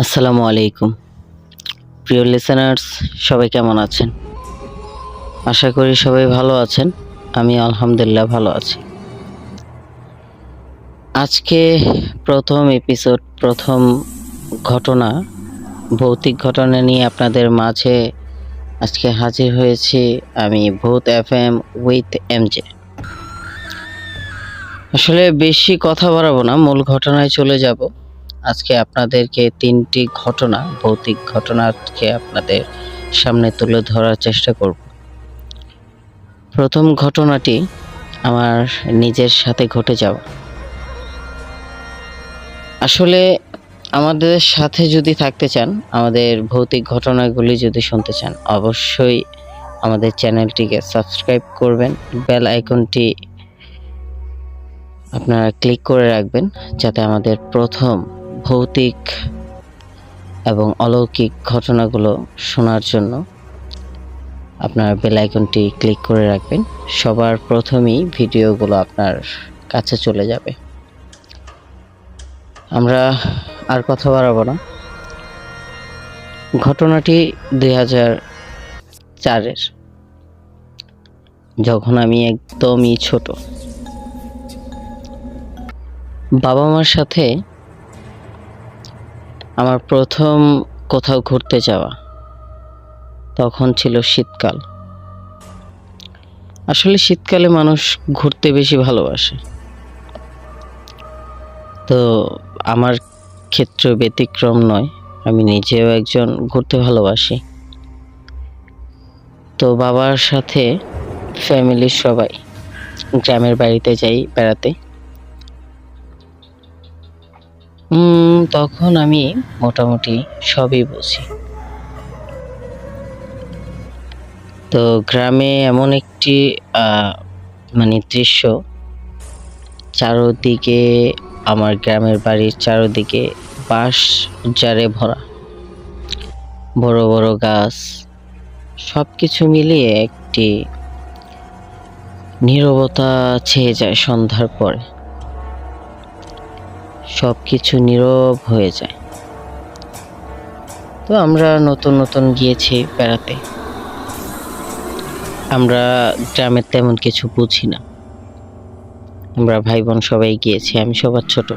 আসসালামু আলাইকুম প্রিয় লিসেনার্স, সবাই কেমন আছেন? আশা করি সবাই ভালো আছেন। আমি আলহামদুলিল্লাহ ভালো আছি। আজকে প্রথম এপিসোড, প্রথম ঘটনা, ভৌতিক ঘটনা নিয়ে আপনাদের মাঝে আজকে হাজির হয়েছি আমি, ভূত এফএম উইথ এমজে। আসলে বেশি কথা বাড়াবো না, মূল ঘটনায় চলে যাব। আজকে আপনাদেরকে 3টি ঘটনা, ভৌতিক ঘটনা আজকে আপনাদের সামনে তুলে ধরার চেষ্টা করব। প্রথম ঘটনাটি আমার নিজের সাথে ঘটে যাওয়া। আসলে আমাদের সাথে যদি থাকতে চান, আমাদের ভৌতিক ঘটনাগুলি যদি শুনতে চান, অবশ্যই আমাদের চ্যানেলটিকে সাবস্ক্রাইব করবেন, বেল আইকনটি আপনারা ক্লিক করে রাখবেন, যাতে আমাদের প্রথম ভৌতিক এবং অলৌকিক ঘটনাগুলো শোনার জন্য আপনার বেল আইকনটি ক্লিক করে রাখবেন। সবার প্রথমেই ভিডিওগুলো আপনার কাছে চলে যাবে। আমরা আর কথা বাড়াবো না। ঘটনাটি 2004-এর, যখন আমি একদমই ছোট। বাবা মার সাথে আমার প্রথম কোথাও ঘুরতে যাওয়া। তখন ছিল শীতকাল। আসলে শীতকালে মানুষ ঘুরতে বেশি ভালোবাসে, তো আমার ক্ষেত্র ব্যতিক্রম নয়। আমি নিজেও একজন ঘুরতে ভালোবাসি। তো বাবার সাথে ফ্যামিলির সবাই গ্রামের বাড়িতে যাই বেড়াতে। তখন আমি মোটামুটি সবই বুঝি। তো গ্রামে এমন একটি দৃশ্য, চারদিকে, আমার গ্রামের বাড়ির চারদিকে বাঁশ ঝাড়ে ভরা, বড় বড় গাছ, সবকিছু মিলিয়ে একটি নীরবতা ছেয়ে যায়। সন্ধ্যার পরে সবকিছু নীরব হয়ে যায়। তো আমরা নতুন নতুন গিয়েছি বেড়াতে। আমরা গ্রামের তেমন কিছু বুঝি না। আমরা ভাই বোন সবাই গিয়েছি, আমি সবার ছোট।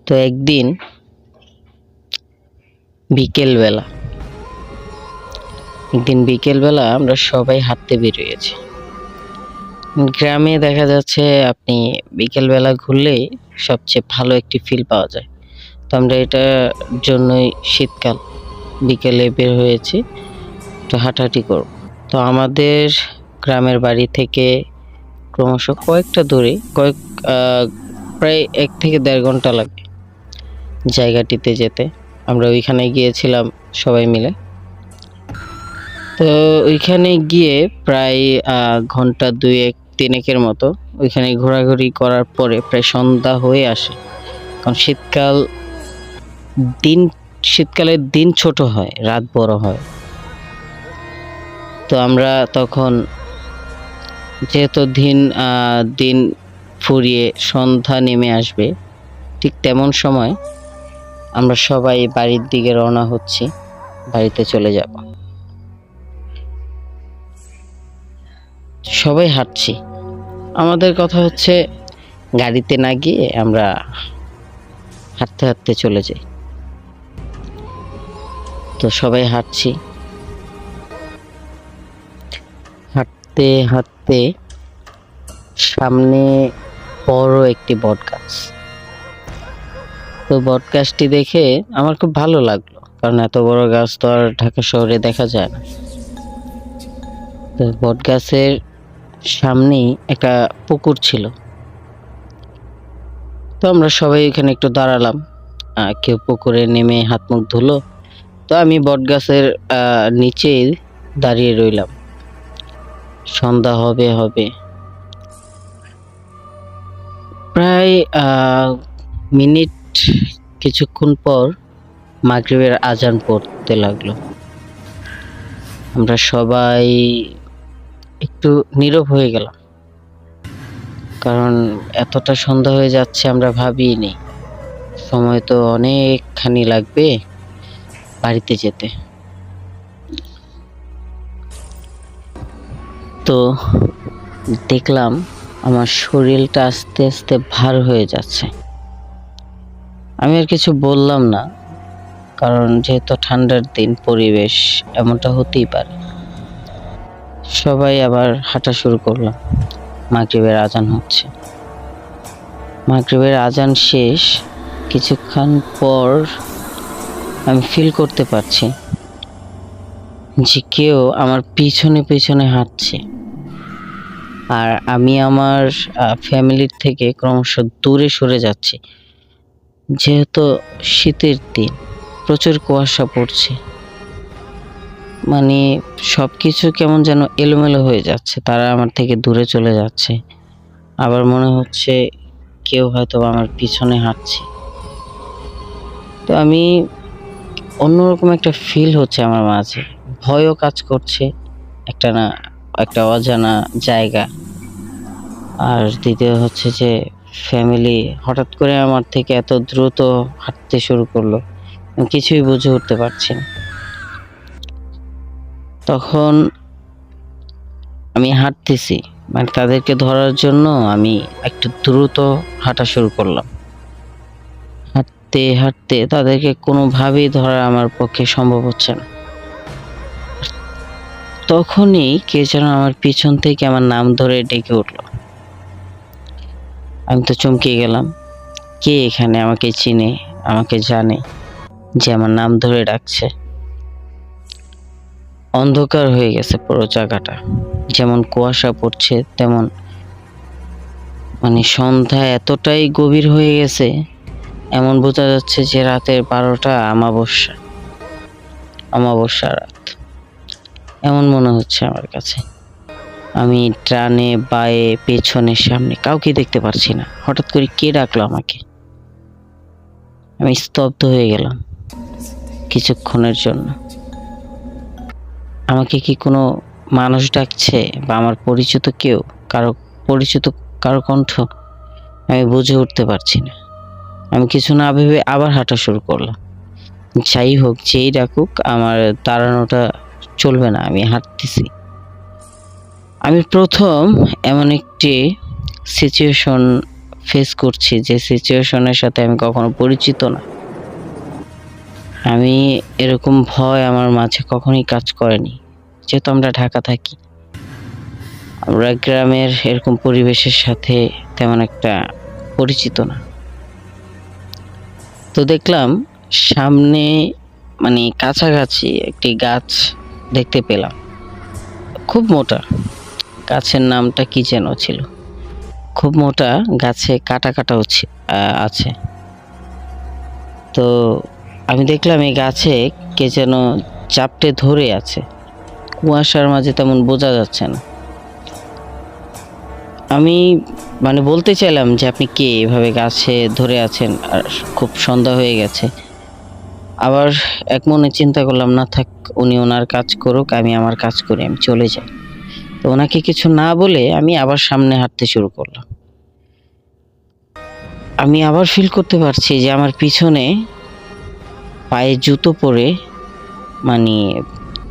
তো একদিন বিকেলবেলা আমরা সবাই হাঁটতে বেরিয়েছি। গ্রামে দেখা যাচ্ছে আপনি বিকেলবেলা ঘুরলে সবচেয়ে ভালো একটি ফিল পাওয়া যায়। তো আমরা এটার জন্যই শীতকাল বিকেলে বের হয়েছি, তো হাঁটাহাঁটি করব। তো আমাদের গ্রামের বাড়ি থেকে ক্রমশ কয়েকটা দূরে, প্রায় 1 থেকে 1.5 ঘন্টা লাগে জায়গাটিতে যেতে। আমরা ওইখানে গিয়েছিলাম সবাই মিলে। তো ওইখানে গিয়ে প্রায় ঘন্টা 2-3 মতো ওইখানে ঘোরাঘুরি করার পরে প্রায় সন্ধ্যা হয়ে আসে। কারণ শীতকালের দিন ছোট হয়, রাত বড় হয়। তো আমরা তখন, যেহেতু দিন ফুরিয়ে সন্ধ্যা নেমে আসবে, ঠিক তেমন সময় আমরা সবাই বাড়ির দিকে রওনা হচ্ছি, বাড়িতে চলে যাব। সবাই হাঁটছি। আমাদের কথা হচ্ছে গাড়িতে না গিয়ে আমরা হাঁটতে হাঁটতে চলে যাই। তো সবাই হাঁটছি, হাঁটতে হাঁটতে সামনে বড় একটি বট গাছ। তো বট গাছটি দেখে আমার খুব ভালো লাগলো, কারণ এত বড় গাছ তো আর ঢাকা শহরে দেখা যায় না। তো বট গাছের সামনেই একটা পুকুর ছিল। তো আমরা সবাই এখানে একটু দাঁড়ালাম, কেউ পুকুরে নেমে হাত মুখ ধুলো। তো আমি বট গাছের নিচে দাঁড়িয়ে রইলাম। সন্ধ্যা হবে প্রায় মিনিট কিছুক্ষণ পর মাগরিবের আজান পড়তে লাগলো। আমরা সবাই একটু নীরব হয়ে গেলাম, কারণ এতটা সন্ধ্যা হয়ে যাচ্ছে আমরা ভাবিনি। সময় তো অনেকখানি লাগবে বাড়িতে যেতে। তো দেখলাম আমার শরীরটা আস্তে আস্তে ভার হয়ে যাচ্ছে। আমি আর কিছু বললাম না, কারণ যেহেতু ঠান্ডার দিন, পরিবেশ এমনটা হতেই পারে। সবাই আবার হাঁটা শুরু করলাম। মাগরিবের আজান হচ্ছে। মাগরিবের আজান শেষ কিছুক্ষণ পর আমি ফিল করতে পারছি যে কেউ আমার পিছনে পিছনে হাঁটছে, আর আমি আমার ফ্যামিলির থেকে ক্রমশ দূরে সরে যাচ্ছি। যেহেতু শীতের দিন, প্রচুর কুয়াশা পড়ছে, মানে সবকিছু কেমন যেন এলোমেলো হয়ে যাচ্ছে। তারা আমার থেকে দূরে চলে যাচ্ছে, আবার মনে হচ্ছে কেউ হয়তো আমার পিছনে হাঁটছে। তো আমি অন্যরকম একটা ফিল হচ্ছে আমার মাঝে, ভয়ও কাজ করছে। একটা অজানা জায়গা, আর দ্বিতীয় হচ্ছে যে ফ্যামিলি হঠাৎ করে আমার থেকে এত দ্রুত হাঁটতে শুরু করলো, আমি কিছুই বুঝে উঠতে পারছি না। তখন আমি হাঁটতেছি, মানে তাদেরকে ধরার জন্য আমি একটু দ্রুত হাঁটা শুরু করলাম। হাঁটতে হাঁটতে তাদেরকে কোনোভাবেই ধরা আমার পক্ষে সম্ভব হচ্ছে না। তখনই কে যেন আমার পিছন থেকে আমার নাম ধরে ডেকে উঠলো। আমি তো চমকে গেলাম। কে এখানে আমাকে চিনে, আমাকে জানে, যে আমার নাম ধরে ডাকছে। অন্ধকার হয়ে গেছে পুরো জায়গাটা, যেমন কুয়াশা পড়ছে তেমন, মানে সন্ধ্যা এতটাই গভীর হয়ে গেছে, এমন বোঝা যাচ্ছে যে রাতের 12টা, অমাবস্যা রাত এমন মনে হচ্ছে আমার কাছে। আমি ডানে বায়ে পেছনে সামনে কাউকে দেখতে পারছি না। হঠাৎ করে কে ডাকলো আমাকে, আমি স্তব্ধ হয়ে গেলাম কিছুক্ষণের জন্য। আমাকে কি কোনো মানুষ ডাকছে, বা আমার পরিচিত কারো কণ্ঠ? আমি বুঝে উঠতে পারছি না। আমি কিছু না ভেবে আবার হাঁটা শুরু করলাম। যাই হোক, যেই ডাকুক, আমার দাঁড়ানোটা চলবে না, আমি হাঁটতেছি। আমি প্রথম এমন একটি সিচুয়েশন ফেস করছি, যে সিচুয়েশনের সাথে আমি কখনো পরিচিত না। আমি এরকম ভয় আমার মাঝে কখনোই কাজ করেনি। যেহেতু আমরা ঢাকা থাকি, আমরা গ্রামের এরকম পরিবেশের সাথে তেমন একটা পরিচিত না। তো দেখলাম সামনে, মানে কাছাকাছি একটি গাছ দেখতে পেলাম, খুব মোটা। গাছের নামটা কি যেন ছিল, খুব মোটা, গাছে কাটা কাটাও আছে। তো আমি দেখলাম এই গাছে কে যেন চাপটে ধরে আছে, কুয়াশার মাঝে তেমন বোঝা যাচ্ছে না। আমি মানে বলতে চাইলাম যে আপনি কে, এভাবে গাছে ধরে আছেন, আর খুব সন্ধ্যা হয়ে গেছে। আবার এক মনে চিন্তা করলাম, না থাক, উনি ওনার কাজ করুক, আমি আমার কাজ করি, আমি চলে যাই। তো ওনাকে কিছু না বলে আমি আবার সামনে হাঁটতে শুরু করলাম। আমি আবার ফিল করতে পারছি যে আমার পিছনে পায়ে জুতো পরে, মানে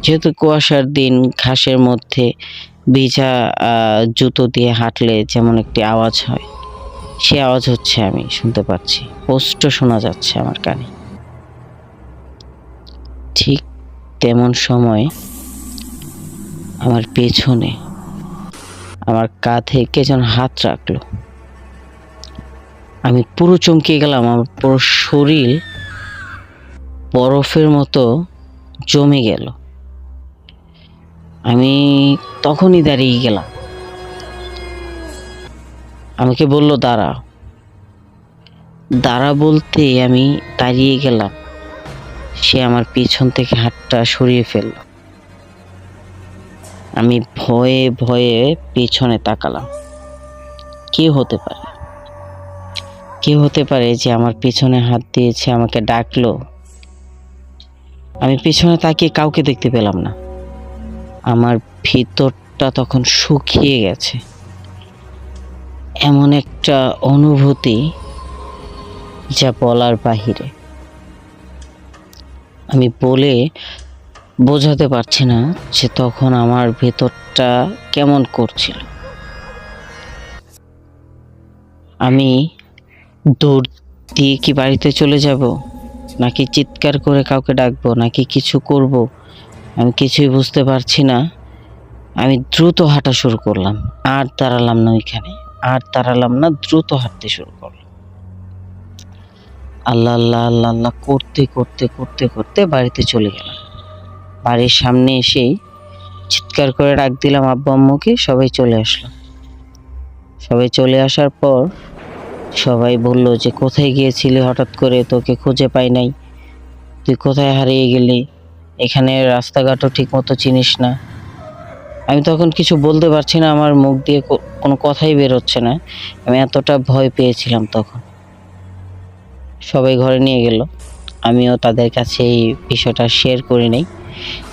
যেহেতু কুয়াশার দিন, ঘাসের মধ্যে ভিজা জুতো দিয়ে হাঁটলে যেমন একটি আওয়াজ হয়, সে আওয়াজ হচ্ছে, আমি শুনতে পাচ্ছি, স্পষ্ট শোনা যাচ্ছে আমার কানে। ঠিক তেমন সময় আমার পেছনে আমার কাঁধে কে যেন হাত রাখলো। আমি পুরো চমকে গেলাম, আমার পুরো শরীর বরফের মতো জমে গেল। আমি তখনই দাঁড়িয়ে গেলাম। আমাকে বলল দাঁড়া। দাঁড়া বলতে আমি দাঁড়িয়ে গেলাম, সে আমার পিছন থেকে হাতটা সরিয়ে ফেলল। আমি ভয়ে ভয়ে পেছনে তাকালাম। কে হতে পারে যে আমার পিছনে হাত দিয়েছে, আমাকে ডাকলো? আমি পিছনে তাকিয়ে কাউকে দেখতে পেলাম না। আমার ভিতরটা তখন শুকিয়ে গেছে। এমন একটা অনুভূতি যা বলার বাহিরে। আমি বলে বোঝাতে পারছি না যে তখন আমার ভেতরটা কেমন করছিল। আমি দৌড় দিয়ে কি বাড়িতে চলে যাব, নাকি চিৎকার করে কাউকে ডাকবো, নাকি কিছু করব, আমি কিছুই বুঝতে পারছি না। আমি দ্রুত হাঁটা শুরু করলাম, আর দাঁড়ালাম না ওইখানে, আর দাঁড়ালাম না, দ্রুত হাঁটতে শুরু করলাম। আল্লাহ আল্লাহ আল্লাহ আল্লাহ করতে করতে করতে করতে বাড়িতে চলে গেলাম। বাড়ির সামনে এসেই চিৎকার করে ডাক দিলাম আব্বু আম্মুকে, সবাই চলে আসলো। সবাই চলে আসার পর সবাই বলল যে কোথায় গিয়েছিলি হঠাৎ করে, তোকে খুঁজে পাই নাই, তুই কোথায় হারিয়ে গেলি, এখানে রাস্তাঘাটও ঠিক মতো চিনিস না। আমি তখন কিছু বলতে পারছি না, আমার মুখ দিয়ে কোনো কথাই বের হচ্ছে না। আমি এতটা ভয় পেয়েছিলাম তখন। সবাই ঘরে নিয়ে গেল, আমিও তাদের কাছে এই বিষয়টা শেয়ার করি নাই,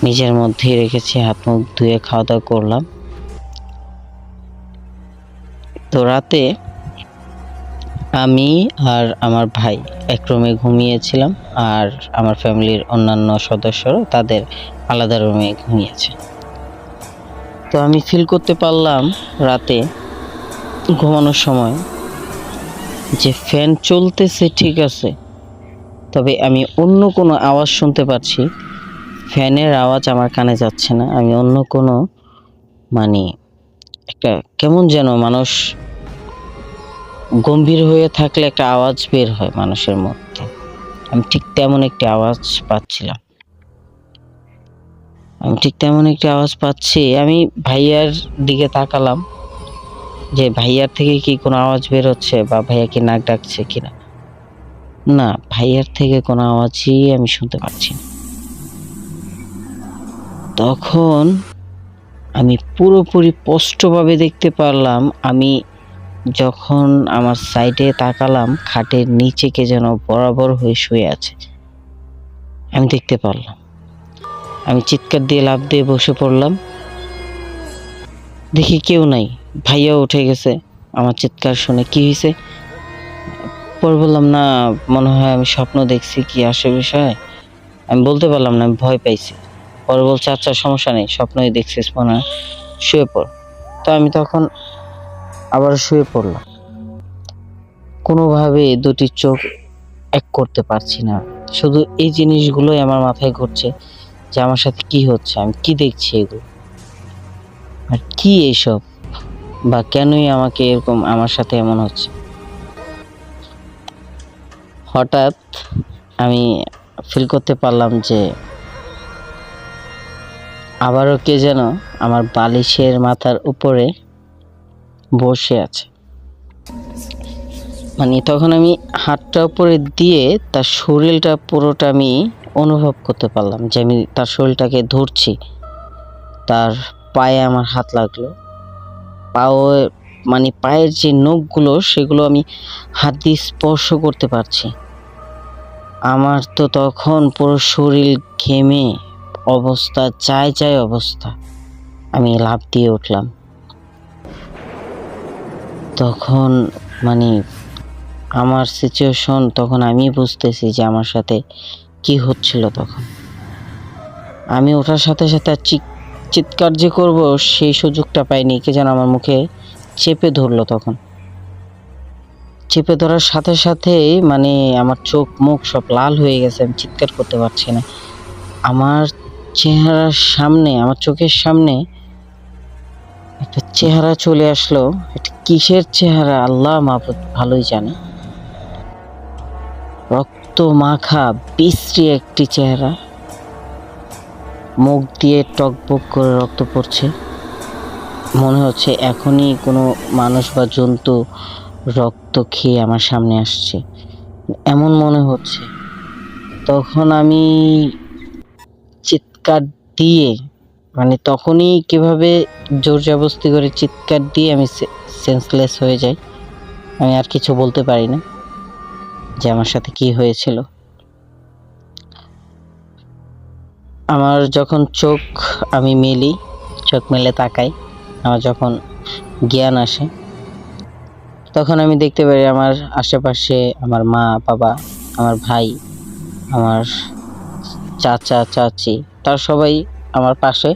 নিজের মধ্যেই রেখেছি। হাত মুখ ধুয়ে খাওয়া দাওয়া করলাম। তো রাতে আমি আর আমার ভাই এক রুমে ঘুমিয়েছিলাম, আর আমার ফ্যামিলির অন্যান্য সদস্যরা তাদের আলাদা রুমে ঘুমিয়েছে। তো আমি ফিল করতে পারলাম রাতে ঘুমানোর সময় যে ফ্যান চলতেছে ঠিক আছে, তবে আমি অন্য কোনো আওয়াজ শুনতে পাচ্ছি। ফ্যানের আওয়াজ আমার কানে যাচ্ছে না, আমি অন্য কোনো মানে একটা কেমন যেন মানুষ গম্ভীর হয়ে থাকলে একটা আওয়াজ বের হয় মানুষের মধ্যে, আমি ঠিক তেমন একটি আওয়াজ পাচ্ছিলাম। আমি ভাইয়ার দিকে তাকালাম যে ভাইয়ার থেকে কি কোনো আওয়াজ বের হচ্ছে বা ভাইয়া কি নাক ডাকছে কিনা। না, ভাইয়ার থেকে কোনো আওয়াজই আমি শুনতে পাচ্ছি না। তখন আমি পুরোপুরি স্পষ্টভাবে দেখতে পারলাম, আমি যখন আমার সাইডে তাকালাম খাটের নিচে কে যেন বরাবর হয়ে শুয়ে আছে, আমি দেখতে পারলাম। আমি চিৎকার দিয়ে লাফ দিয়ে বসে পড়লাম, দেখি কেউ নাই। ভাইয়াও উঠে গেছে আমার চিৎকার শুনে। কি হয়েছে পরে বললাম, না মনে হয় আমি স্বপ্ন দেখছি, কি আসে বিষয় আমি বলতে পারলাম না, আমি ভয় পাইছি। পরে বলছে আচ্ছা সমস্যা নেই, স্বপ্নই দেখছিস মনে হয়, শুয়ে পড়। তো আমি তখন আবার শুয়ে পড়লাম। কোনোভাবে দুটি চোখ এক করতে পারছি না, শুধু এই জিনিসগুলোই আমার মাথায় ঘুরছে যে আমার সাথে কি হচ্ছে, আমি কি দেখছি এগুলো, আর কি এইসব, বা কেনই আমাকে এরকম আমার সাথে এমন হচ্ছে। হঠাৎ আমি ফিল করতে পারলাম যে আবারও কে যেন আমার বালিশের মাথার উপরে বসে আছে। মানে তখন আমি হাতটা উপরে দিয়ে তার শরীরটা পুরোটা আমি অনুভব করতে পারলাম যে আমি তার শরীরটাকে ধরছি। তার পায়ে আমার হাত লাগলো, মানে পায়ের যে নখগুলো সেগুলো আমি হাত দিয়ে স্পর্শ করতে পারছি। আমার তো তখন পুরো শরীর ঘেমে অবস্থা চায় অবস্থা। আমি লাফ দিয়ে উঠলাম। তখন মানে আমার সিচুয়েশন তখন আমি বুঝতেছি যে আমার সাথে কি হচ্ছিল। তখন আমি ওঠার সাথে সাথে চিৎকার যে করব সেই সুযোগটা পাইনি, কে যেন আমার মুখে চেপে ধরলো। তখন চেপে ধরার সাথে সাথেই মানে আমার চোখ মুখ সব লাল হয়ে গেছে, আমি চিৎকার করতে পারছি না। আমার চেহারার সামনে, আমার চোখের সামনে একটা চেহারা চলে আসলো। এটা কিসের চেহারা আল্লাহ মাহবুব ভালোই জানে। রক্ত মাখা বিশ্রী একটি চেহারা, মুখ দিয়ে টকবক করে রক্ত পড়ছে। মনে হচ্ছে এখনই কোনো মানুষ বা জন্তু রক্ত খেয়ে আমার সামনে আসছে, এমন মনে হচ্ছে। তখন আমি চিৎকার দিয়ে মানে তখনই কিভাবে জোর জবরদস্তি করে চিৎকার দিয়ে আমি সেন্সলেস হয়ে যাই। আমি আর কিছু বলতে পারি না যে আমার সাথে কি হয়েছিল। আমার যখন আমি মেলি, চোখ মেলে তাকাই, আমার যখন জ্ঞান আসে তখন আমি দেখতে পারি আমার আশেপাশে আমার মা বাবা, আমার ভাই, আমার চাচা চাচি, তার সবাই আমার পাশে।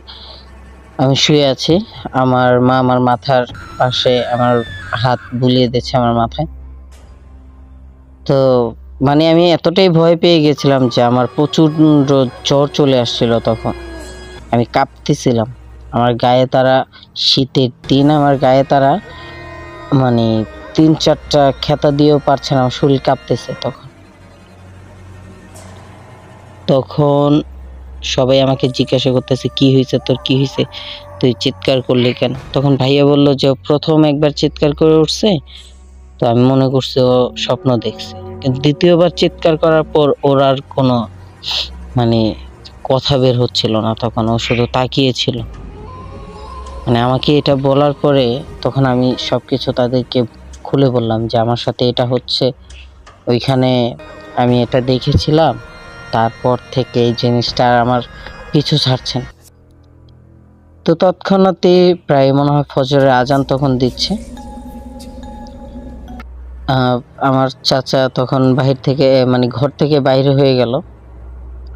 আমি শুয়ে আছি, আমার মা আমার মাথার পাশে আমার হাত বুলিয়ে দিচ্ছে আমার মাথায়। তো মানে আমি এতটাই ভয় পেয়ে গেছিলাম যে আমার প্রচন্ড জ্বর চলে আসছিল। তখন আমি কাঁপতেছিলাম, আমার গায়ে তারা, শীতের দিন আমার গায়ে তারা মানে 3-4টা খেতা দিয়েও পারছে না, আমার শরীর কাঁপতেছে। তখন সবাই আমাকে জিজ্ঞাসা করতেছে, কি হয়েছে তোর, কি হয়েছে, তুই চিৎকার করলি কেন? তখন ভাইয়া বলল যে ও প্রথম একবার চিৎকার করে উঠছে, তো আমি মনে করছি ও স্বপ্ন দেখছে। কিন্তু দ্বিতীয়বার চিৎকার করার পর ওর আর কোনো মানে কথা বের হচ্ছিল না, তখন ও শুধু তাকিয়েছিল। মানে আমাকে এটা বলার পরে তখন আমি সবকিছু তাদেরকে খুলে বললাম যে আমার সাথে এটা হচ্ছে, ওইখানে আমি এটা দেখেছিলাম, তারপর থেকে এই জিনিসটা আর আমার পিছু ছাড়ছে না। তো তৎক্ষণাৎই প্রায় মনে হয় ফজরের আজান তখন দিচ্ছে। আমার চাচা তখন বাহির থেকে মানে ঘর থেকে বাইরে হয়ে গেল,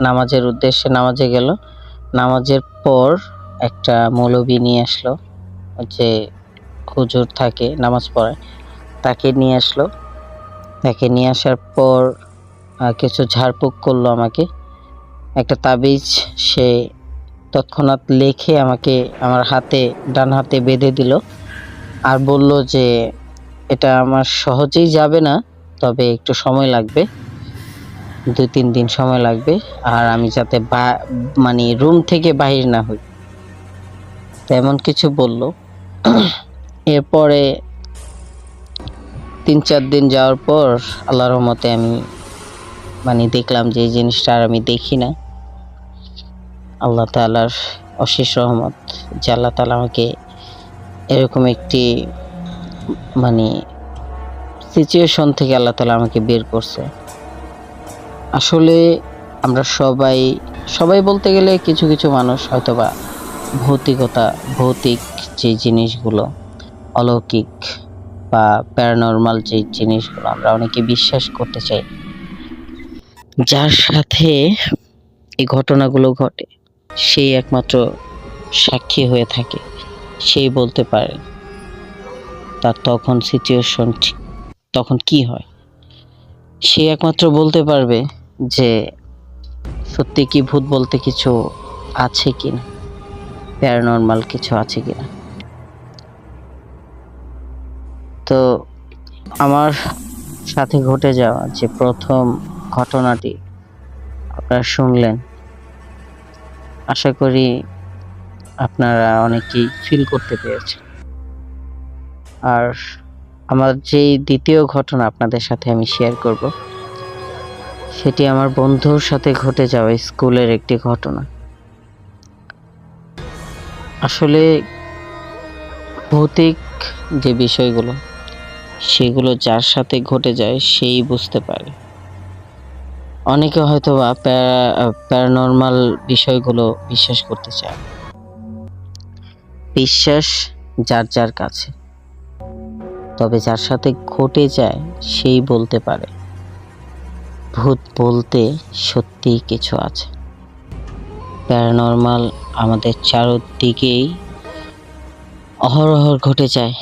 নামাজের উদ্দেশ্যে নামাজে গেল। নামাজের পর একটা মৌলবি নিয়ে আসলো, যে হুজুর থাকে নামাজ পড়ায়, তাকে নিয়ে আসলো। তাকে নিয়ে আসার পর কিছু ঝাড়ফুঁক করলো আমাকে, একটা তাবিজ সে তৎক্ষণাৎ লিখে আমাকে আমার হাতে, ডান হাতে বেঁধে দিল, আর বলল যে এটা আমার সহজেই যাবে না, তবে একটু সময় লাগবে, 2-3 দিন সময় লাগবে, আর আমি যাতে মানে রুম থেকে বাহির না হই, তেমন কিছু বলল। এরপরে 3-4 দিন যাওয়ার পর আল্লাহর রহমতে আমি মানে দেখলাম যে এই জিনিসটা আর আমি দেখি না। আল্লাহ তাআলার অশেষ রহমত যে আল্লাহ তাআলা আমাকে এরকম একটি মানে সিচুয়েশন থেকে আল্লাহ তাআলা আমাকে বের করছে। আসলে আমরা সবাই বলতে গেলে কিছু কিছু মানুষ হয়তোবা ভৌতিক যে জিনিসগুলো, অলৌকিক বা প্যারানর্মাল যে জিনিসগুলো আমরা অনেকে বিশ্বাস করতে চাই, যার সাথে এই ঘটনাগুলো ঘটে সেই একমাত্র সাক্ষী হয়ে থাকে, সেই বলতে পারে তার তখন সিচুয়েশন তখন কি হয়। সে একমাত্র বলতে পারবে যে সত্যি কি ভূত বলতে কিছু আছে কিনা, প্যারানর্মাল কিছু আছে কিনা। তো আমার সাথে ঘটে যাওয়া যে প্রথম ঘটনাটি আপনারা শুনলেন, আশা করি আপনারা অনেকেই ফিল করতে পেরেছেন। আর আমার যেই দ্বিতীয় ঘটনা আপনাদের সাথে আমি শেয়ার করব, সেটি আমার বন্ধুর সাথে ঘটে যাওয়া স্কুলের একটি ঘটনা। আসলে ভৌতিক যে বিষয়গুলো, সেগুলো যার সাথে ঘটে যায় সেই বুঝতে পারে। অনেকে হয়তো বা প্যারানর্মাল বিষয়গুলো বিশ্বাস করতে চায়, বিশ্বাস যার যার কাছে, তবে যার সাথে ঘটে যায় সেই বলতে পারে ভূত বলতে সত্যিই কিছু আছে। প্যারানর্মাল আমাদের চারদিকেই অহরহ ঘটে যায়,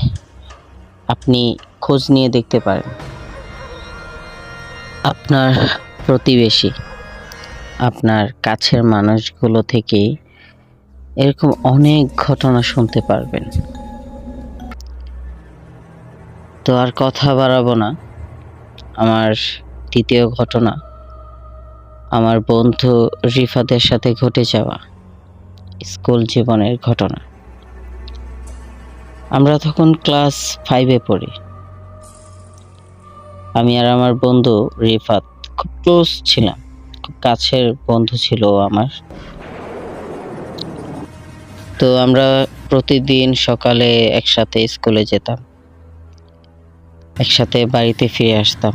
আপনি খোঁজ নিয়ে দেখতে পারেন। আপনার প্রতিবেশী, আপনার কাছের মানুষগুলো থেকে এরকম অনেক ঘটনা শুনতে পারবেন। তো আর কথা বাড়াবো না, আমার দ্বিতীয় ঘটনা আমার বন্ধু রিফাতের সাথে ঘটে যাওয়া স্কুল জীবনের ঘটনা। আমরা তখন ক্লাস 5-এ পড়ি। আমি আর আমার বন্ধু রিফাত খুব ক্লোজ ছিলাম, খুব কাছের বন্ধু ছিল আমার। তো আমরা প্রতিদিন সকালে একসাথে স্কুলে যেতাম, একসাথে বাড়িতে ফিরে আসতাম।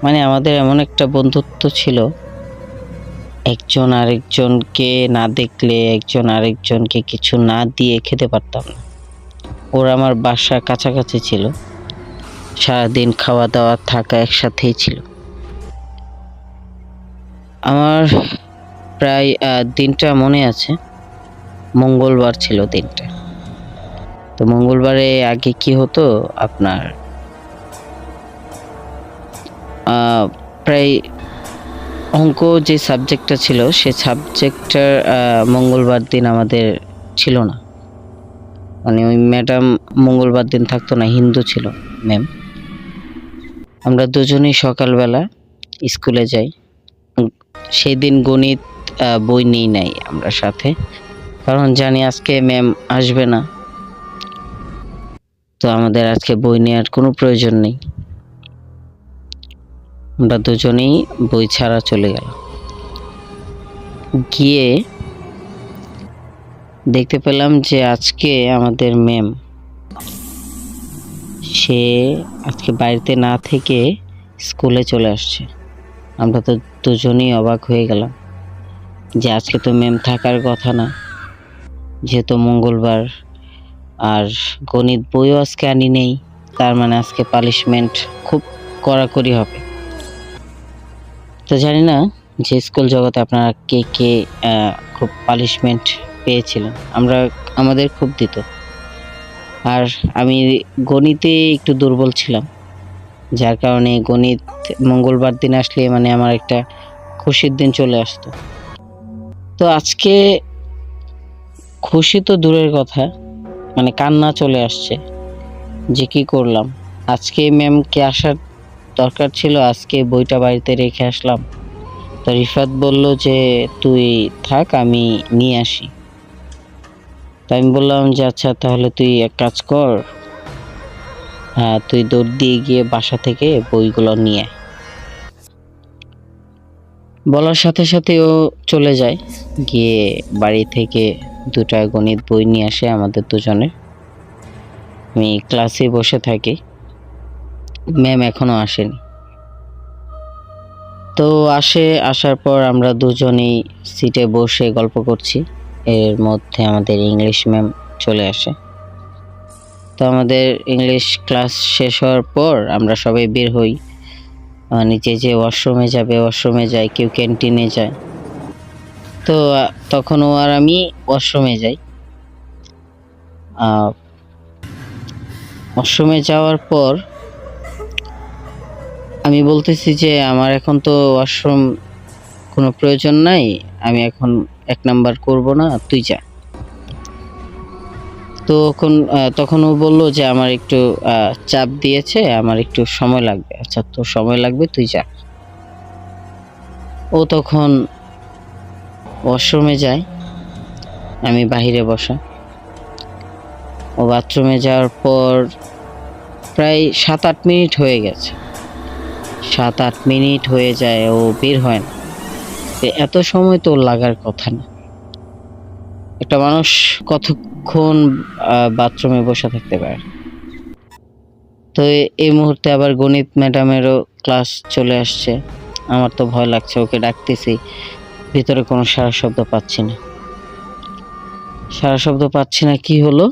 মানে আমাদের এমন একটা বন্ধুত্ব ছিল, একজন আরেকজনকে না দেখলে, একজন আরেকজনকে কিছু না দিয়ে খেতে পারতাম না। ওর আমার বাসা কাছাকাছি ছিল, সারাদিন খাওয়া দাওয়া থাকা একসাথেই ছিল। আমার প্রায় দিনটা মনে আছে, মঙ্গলবার ছিল দিনটা। তো মঙ্গলবারে আগে কি হতো আপনার প্রায় অঙ্ক যে সাবজেক্টটা ছিল সে সাবজেক্টটার মঙ্গলবার দিন আমাদের ছিল না, মানে ওই ম্যাডাম মঙ্গলবার দিন থাকতো না, হিন্দু ছিল ম্যাম। আমরা দুজনেই সকালবেলা স্কুলে যাই। সেই দিন গণিত বই নিই নাই আমরা সাথে, কারণ জানি আজকে ম্যাম আসবে না, তো আমাদের আজকে বই নেওয়ার কোনো প্রয়োজন নেই। আমরা দুজনেই বই ছাড়া চলে গেলাম। গিয়ে দেখতে পেলাম যে আজকে আমাদের ম্যাম সে আজকে বাড়িতে না থেকে স্কুলে চলে আসছে। আমরা তো দুজনেই অবাক হয়ে গেলাম যে আজকে তো ম্যাম থাকার কথা না, যেহেতু মঙ্গলবার, আর গণিত বইও আজকে আনি নেই, তার মানে আজকে পানিশমেন্ট খুব কড়াকড়ি হবে। তো জানি না যে স্কুল জগতে আপনারা কে কে খুব পানিশমেন্ট পেয়েছিলেন। আমাদের খুব দিত। আর আমি গণিতে একটু দুর্বল ছিলাম, যার কারণে গণিত মঙ্গলবার দিন আসলে মানে আমার একটা খুশির দিন চলে আসতো। তো আজকে খুশি তো দূরের কথা, মানে কান্না চলে আসছে যে কি করলাম। আজকে ম্যামকে আসার দরকার ছিল, আজকে বইটা বাড়িতে রেখে আসলাম। তো রিফাত বলল যে তুই থাক, আমি নিয়ে আসি। তো আমি বললাম যে আচ্ছা তাহলে তুই এক কাজ কর, হ্যাঁ তুই দৌড় দিয়ে গিয়ে বাসা থেকে বইগুলো নিয়ে আয়। বলার সাথে সাথে ও চলে যায়, গিয়ে বাড়ি থেকে দুটা গণিত বই নিয়ে আসে আমাদের দুজনের। আমি ক্লাসে বসে থাকি, ম্যাম এখনো আসেনি। তো আসার পর আমরা দুজনেই সিটে বসে গল্প করছি। এর মধ্যে আমাদের ইংলিশ ম্যাম চলে আসে। তো আমাদের ইংলিশ ক্লাস শেষ হওয়ার পর আমরা সবাই বের হই, নিচে যে ওয়াশরুমে যাবে ওয়াশরুমে যায়, কেউ ক্যান্টিনে যায়। তো তখন ও আর আমি ওয়াশরুমে যাই। ওয়াশরুমে যাওয়ার পর আমি বলতেছি যে আমার এখন তো ওয়াশরুম কোনো প্রয়োজন নাই, আমি এখন 1 নাম্বার করব না, তুই যা। তো তখন ও বলল যে আমার একটু চাপ দিয়েছে, আমার একটু সময় লাগবে। আচ্ছা তোর সময় লাগবে, তুই যা। ও তখন ওয়াশরুমে যায়, আমি বাহিরে বসা। ও বাথরুমে যাওয়ার পর প্রায় 7-8 মিনিট হয়ে গেছে। 7-8 মিনিট হয়ে যায়, ও বের হয় না। এত সময় তো লাগার কথা না, একটা মানুষ কতক্ষণ বাথরুমে বসে থাকতে পারে। তো এই মুহূর্তে আবার গণিত ম্যাডামেরও ক্লাস চলে আসছে। আমার তো ভয় লাগছে, ওকে ডাকতেছি, ভিতরে কোনো সারা শব্দ পাচ্ছি না। কি হলো,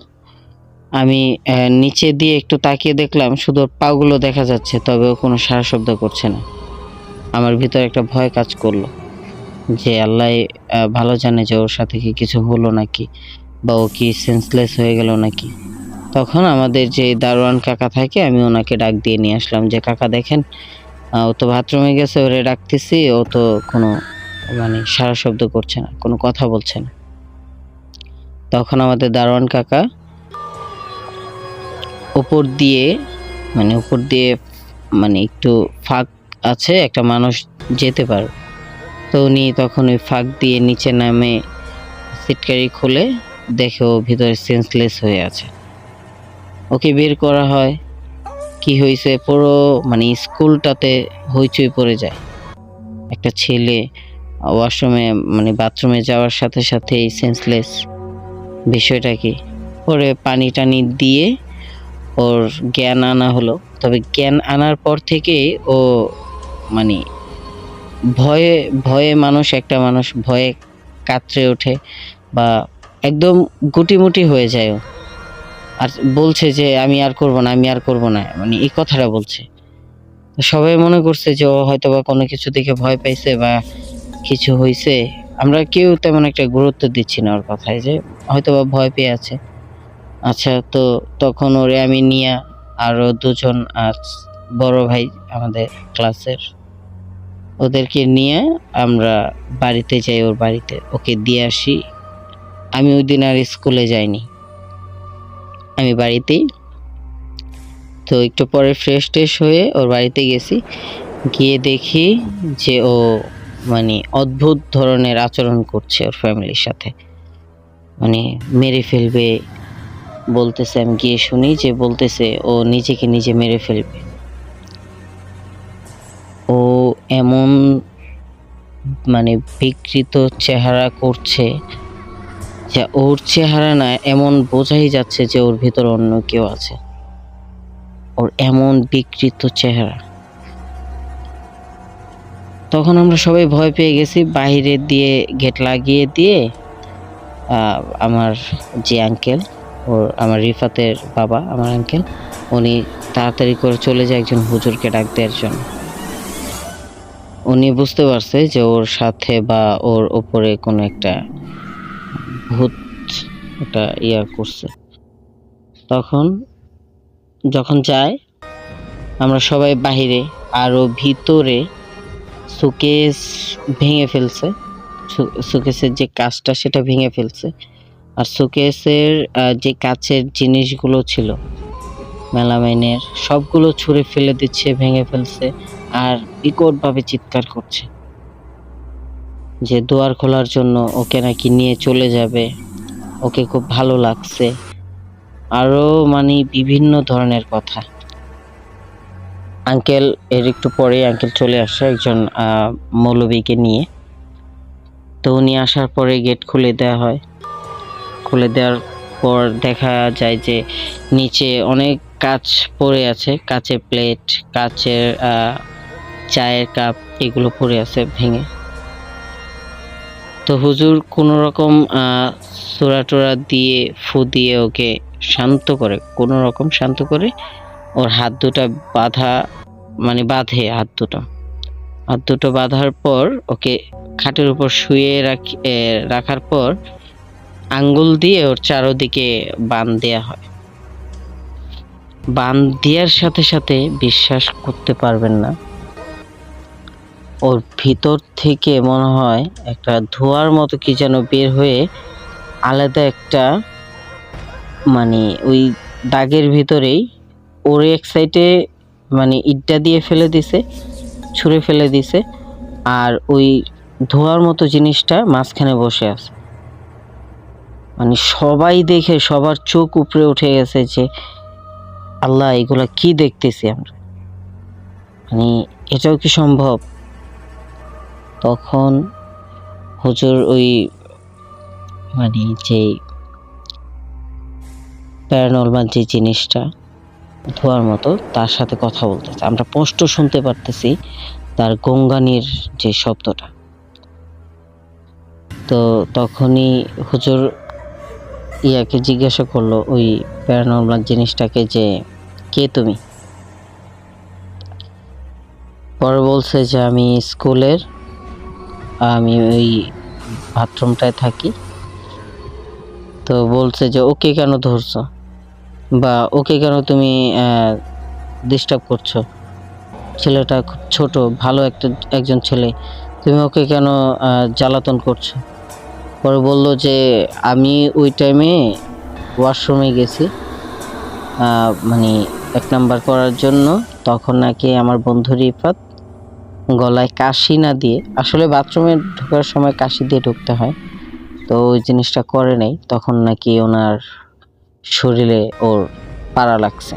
আমি নিচে দিয়ে একটু তাকিয়ে দেখলাম শুধু পাগুলো দেখা যাচ্ছে, তবে ও কোনো সারা শব্দ করছে না। আমার ভিতরে একটা ভয় কাজ করলো যে আল্লাহ ভালো জানে যে ওর সাথে কি কিছু হলো নাকি, বা ও কি সেন্সলেস হয়ে গেল নাকি। তখন আমাদের যে দারোয়ান কাকা থাকে, আমি ওনাকে ডাক দিয়ে নিয়ে আসলাম যে কাকা দেখেন, ও তো বাথরুমে গেছে, ওরে ডাকতেছি, ও তো কোনো মানে সারা শব্দ করছে না, কোনো কথা বলছে না। তখন আমাদের দারোয়ান কাকা উপর দিয়ে মানে একটু ফাঁক আছে, একটা মানুষ যেতে পারে। তো উনি তখন ওই ফাঁক দিয়ে নিচে নামে সিটকারি খুলে দেখে ও ভিতরে সেন্সলেস হয়ে আছে। ওকে বের করা হয়। কি হয়েছে, পুরো মানে স্কুলটাতে হইচই পড়ে যায়। একটা ছেলে ওয়াশরুমে মানে বাথরুমে যাওয়ার সাথে সাথেই সেন্সলেস, বিষয়টা কি। পরে পানি টানি দিয়ে ওর জ্ঞান আনা হলো। তবে জ্ঞান আনার পর থেকে ও মানে ভয়ে একটা মানুষ ভয়ে কাতরে ওঠে বা একদম গুটিমুটি হয়ে যায় ও। আর বলছে যে আমি আর করব না, আমি আর করব না, মানে এই কথাটা বলছে। তো সবাই মনে করছে যে ও হয়তোবা কোনো কিছু দেখে ভয় পাইছে বা কিছু হইছে। আমরা কেউ তেমন একটা গুরুত্ব দিচ্ছি না ওর কথায়, যে হয়তোবা ভয় পেয়ে আছে। আচ্ছা, তো তখন ওরে আমি নিয়ে আরো দুজন বড় ভাই আমাদের ক্লাসের, ওদেরকে নিয়ে আমরা বাড়িতে যাই, ওর বাড়িতে ওকে দিয়ে আসি। আমি ওই দিন আর স্কুলে যাইনি, আমি বাড়িতেই। তো একটু পরে ফ্রেশ ট্রেশ হয়ে ওর বাড়িতে গেছি, গিয়ে দেখি যে ও মানে অদ্ভুত ধরনের আচরণ করছে ওর ফ্যামিলির সাথে, মানে মেরে ফেলবে বলতেছে। আমি গিয়ে শুনি যে বলতেছে ও নিজেকে নিজে মেরে ফেলবে। ও এমন মানে বিকৃত চেহারা করছে যে ওর চেহারা না, এমন বোঝাই যাচ্ছে যে ওর ভিতর অন্য কেউ আছে। ওর এমন বিকৃত চেহারা। তখন আমরা সবাই ভয় পেয়ে গেছি, বাইরে দিয়ে গেট লাগিয়ে দিয়ে আমার যে আঙ্কেল, আমার রিফাতের বাবা, আমার আঙ্কেল, উনি তাড়াতাড়ি করে চলে যায় একজন হুজুরকে ডাক দেওয়ার জন্য। উনি বুঝতে পারছে যে ওর সাথে বা ওর ওপরে কোনো একটা ভূত একটা করছে। তখন যখন যায়, আমরা সবাই বাহিরে, আরো ভিতরে সুকেস ভেঙে ফেলছে, সুকেসের যে কাঁচটা সেটা ভেঙে ফেলছে। আর সুকেসের যে কাচের জিনিসগুলো ছিল মেলামাইনের, সবগুলো ছুঁড়ে ফেলে দিচ্ছে, ভেঙে ফেলছে। আর বিকটভাবে চিৎকার করছে যে দুয়ার খোলার জন্য, ওকে নাকি নিয়ে চলে যাবে, ওকে খুব ভালো লাগছে, আরো মানে বিভিন্ন ধরনের কথা। আঙ্কেল এর একটু পরে আঙ্কেল চলে আসে একজন মৌলবীকে নিয়ে। তো উনি আসার পরে গেট খুলে দেওয়া হয়। খুলে দেওয়ার পর দেখা যায় যে নিচে অনেক কাঁচ পড়ে আছে, কাচের প্লেট, কাচের চায়ের কাপ, এগুলো পড়ে আছে ভেঙে। তো হুজুর কোনো রকম সূরা টুরা দিয়ে ফু দিয়ে ওকে শান্ত করে, কোনো রকম শান্ত করে ওর হাত দুটো বাঁধা, মানে বাঁধে হাত দুটো বাঁধার পর ওকে খাটের উপর শুয়ে রাখার পর আঙ্গুল দিয়ে ওর চারদিকে বান দেয়া হয়। বান দেওয়ার সাথে সাথে বিশ্বাস করতে পারবেন না, ওর ভিতর থেকে মনে হয় একটা ধোঁয়ার মতো কি যেন বের হয়ে আলাদা একটা, মানে ওই দাগের ভিতরেই ওর এক সাইডে মানে ইটটা দিয়ে ফেলে দিছে, ছুঁড়ে ফেলে দিছে, আর ওই ধোঁয়ার মতো জিনিসটা মাঝখানে বসে আছে। মানে সবাই দেখে সবার চোখ উপরে উঠে গেছে যে আল্লাহ, এগুলা কি দেখতেছি আমরা, মানে এটাও কি সম্ভব? তখন হুজুর ওই মানে যে প্যারানর্মাল যে জিনিসটা ধোয়ার মতো, তার সাথে কথা বলতেছে, আমরা স্পষ্ট শুনতে পারতেছি তার গঙ্গানির যে শব্দটা। তো তখনই হুজুর ইয়াকে জিজ্ঞাসা করলো, ওই প্যারানর্মাল জিনিসটাকে, যে কে তুমি? পরে বলছে যে আমি স্কুলের, আমি ওই বাথরুমটায় থাকি। তো বলছে যে ওকে কেন ধরছো, বা ওকে কেন তুমি ডিস্টার্ব করছো? ছেলেটা খুব ছোট, ভালো একজন ছেলে, তুমি ওকে কেন জ্বালাতন করছো? পরে বলল যে আমি ওই টাইমে ওয়াশরুমে গেছি মানে 1 নাম্বার করার জন্য। তখন নাকি আমার বন্ধু রিফাত গলায় কাশি না দিয়ে, আসলে বাথরুমে ঢোকার সময় কাশি দিয়ে ঢুকতে হয়, তো ওই জিনিসটা করে নাই। তখন নাকি ওনার শরীরে ওর পাড়া লাগছে।